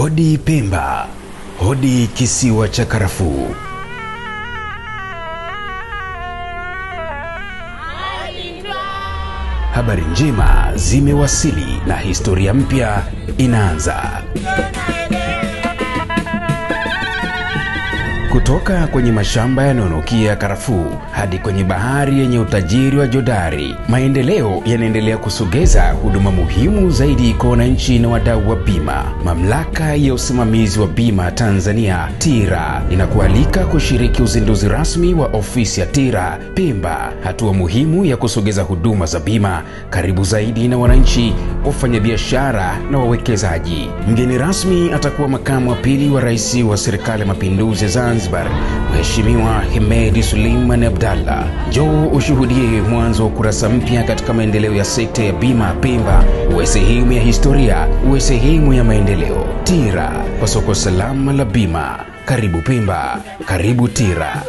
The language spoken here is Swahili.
Hodi Pemba, hodi kisiwa cha karafuu. Habari njema zimewasili na historia mpya inaanza. Kutoka kwenye mashamba yanayonukia karafuu hadi kwenye bahari yenye utajiri wa jodari, maendeleo yanaendelea kusogeza huduma muhimu zaidi kwa wananchi na wadau wa bima. Mamlaka ya usimamizi wa bima Tanzania TIRA inakualika kushiriki uzinduzi rasmi wa ofisi ya TIRA Pemba, hatua muhimu ya kusogeza huduma za bima karibu zaidi na wananchi, wafanyabiashara na wawekezaji. Mgeni rasmi atakuwa makamu wa pili wa rais wa serikali ya mapinduzi ya Zanzibar, Mheshimiwa Hemedi Suleiman Abdallah. Njoo ushuhudie mwanzo wa kurasa mpya katika maendeleo ya sekta ya bima Pemba. Uwe sehemu ya historia, uwe sehemu ya maendeleo. TIRA, kwa soko salama la bima. Karibu Pemba, karibu TIRA.